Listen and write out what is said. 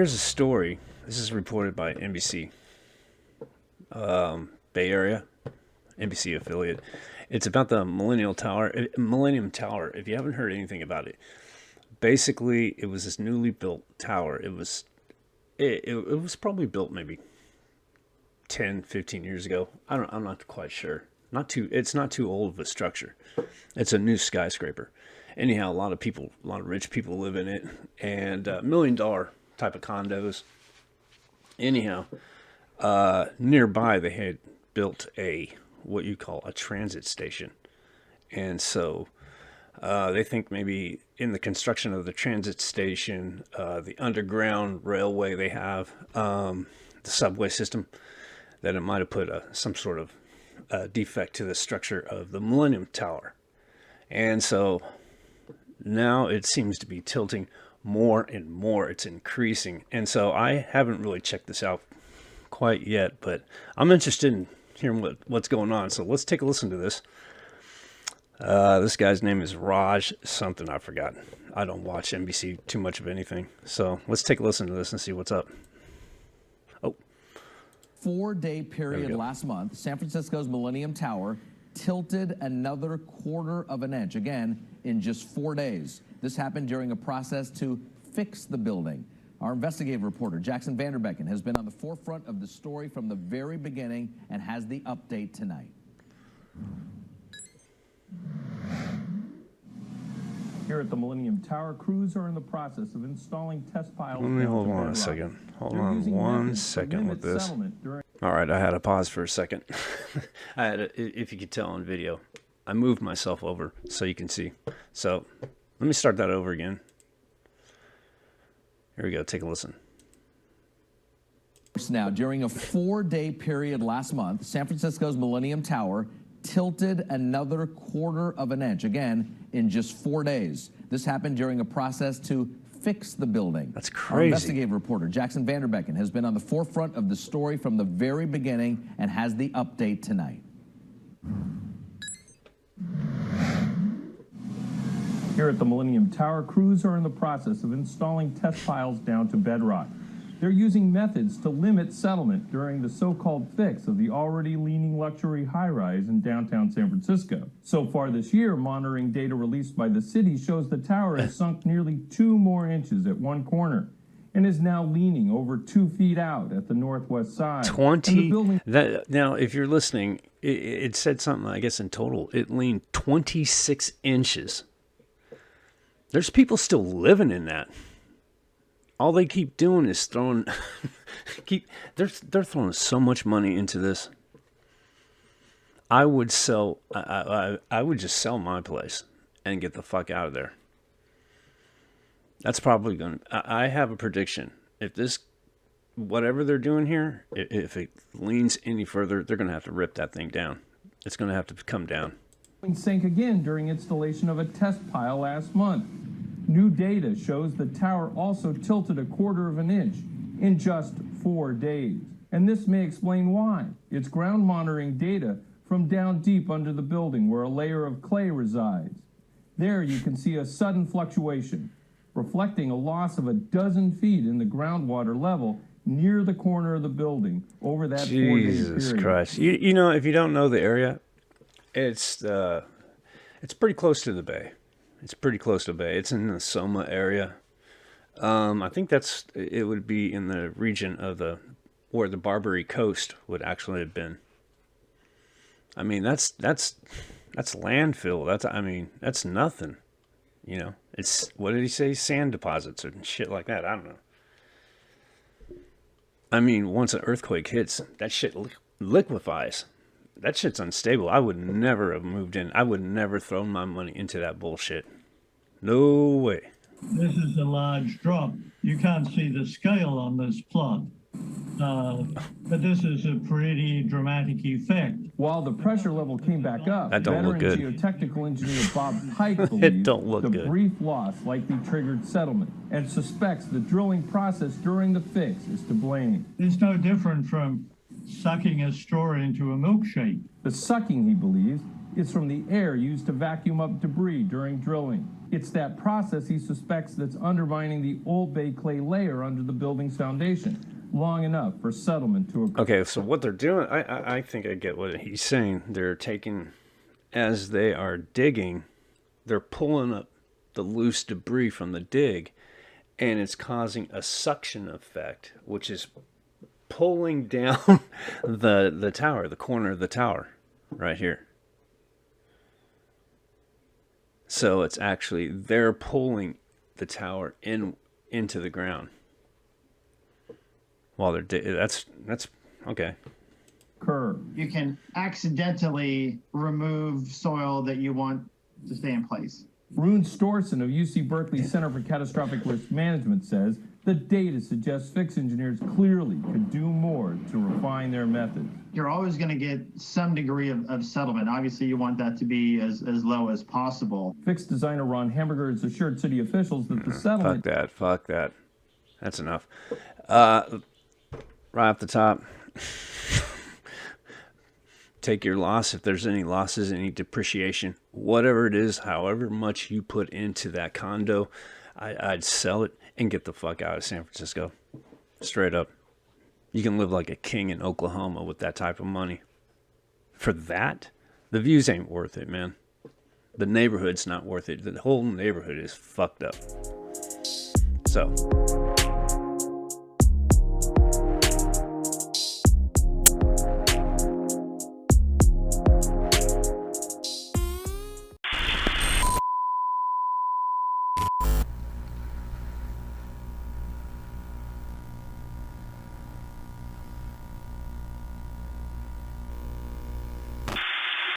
Here's a story. This is reported by NBC Bay Area, NBC affiliate. It's about the Millennium Tower. If you haven't heard anything about it, basically it was this newly built tower. It was probably built maybe 10, 15 years ago. I'm not quite sure. It's not too old of a structure. It's a new skyscraper. Anyhow, a lot of rich people live in it, and $1 million type of condos. Anyhow, nearby they had built what you call a transit station, and so they think maybe in the construction of the transit station, the underground railway they have, the subway system, that it might have put some sort of defect to the structure of the Millennium Tower, and so now it seems to be tilting more and more. It's increasing. And so I haven't really checked this out quite yet, but I'm interested in hearing what's going on. So let's take a listen to this. This guy's name is Raj something. I forgot. I don't watch NBC too much of anything. So let's take a listen to this and see what's up. Oh. 4-day period last month, San Francisco's Millennium Tower tilted another 1/4 of an inch, again, in just 4 days. This happened during a process to fix the building. Our investigative reporter, Jackson Vanderbecken, has been on the forefront of the story from the very beginning and has the update tonight. Here at the Millennium Tower, crews are in the process of installing test piles. Let me hold on a second. Hold on one second with this. All right, I had to pause for a second. If you could tell on video, I moved myself over so you can see. So let me start that over again. Here we go. Take a listen. Now, during a 4-day period last month, San Francisco's Millennium Tower tilted another 1/4 of an inch, again, in just 4 days. This happened during a process to fix the building. That's crazy. Our investigative reporter, Jackson Vanderbecken, has been on the forefront of the story from the very beginning and has the update tonight. Here at the Millennium Tower, crews are in the process of installing test piles down to bedrock. They're using methods to limit settlement during the so-called fix of the already leaning luxury high-rise in downtown San Francisco. So far this year, monitoring data released by the city shows the tower has sunk nearly 2 more inches at one corner and is now leaning over 2 feet out at the northwest side. Now, if you're listening, it said something, I guess in total, it leaned 26 inches. There's people still living in that. All they keep doing is throwing, they're throwing so much money into this. I would just sell my place and get the fuck out of there. That's probably going to, I have a prediction. If this, whatever they're doing here, if it leans any further, they're going to have to rip that thing down. It's going to have to come down. Sank again during installation of a test pile last month. New data shows the tower also tilted a 1/4 of an inch in just 4 days. And this may explain why. It's ground monitoring data from down deep under the building where a layer of clay resides. There you can see a sudden fluctuation, reflecting a loss of 12 feet in the groundwater level near the corner of the building over that 4-day period. Jesus Christ. You know, if you don't know the area, it's pretty close to the bay. It's pretty close to the bay. It's in the SOMA area. I think it would be in the region of where the Barbary Coast would actually have been. I mean, that's landfill. That's nothing. You know, it's, what did he say? Sand deposits and shit like that. I don't know. I mean, once an earthquake hits, that shit liquefies. That shit's unstable. I would never have moved in. I would never throw my money into that bullshit. No way. This is a large drop. You can't see the scale on this plot. But this is a pretty dramatic effect. While the pressure level came back up, that don't look good. Geotechnical engineer Bob Pike believes the brief loss likely triggered settlement and suspects the drilling process during the fix is to blame. It's no different from sucking a straw into a milkshake. The sucking, he believes, is from the air used to vacuum up debris during drilling. It's that process he suspects that's undermining the Old Bay clay layer under the building's foundation long enough for settlement to occur. Okay, so what they're doing, I think I get what he's saying. They're taking, as they are digging, they're pulling up the loose debris from the dig, and it's causing a suction effect, which is pulling down the tower, the corner of the tower, right here. So it's actually, they're pulling the tower into the ground while they're that's okay. You can accidentally remove soil that you want to stay in place. Rune Storson of UC Berkeley Center for Catastrophic Risk Management says the data suggests fix engineers clearly could do more to refine their methods. You're always going to get some degree of settlement. Obviously, you want that to be as low as possible. Fix designer Ron Hamburger has assured city officials that the settlement... Fuck that. That's enough. Right off the top, take your loss if there's any losses, any depreciation, whatever it is, however much you put into that condo, I'd sell it and get the fuck out of San Francisco. Straight up. You can live like a king in Oklahoma with that type of money. For that, the views ain't worth it, man. The neighborhood's not worth it. The whole neighborhood is fucked up. So...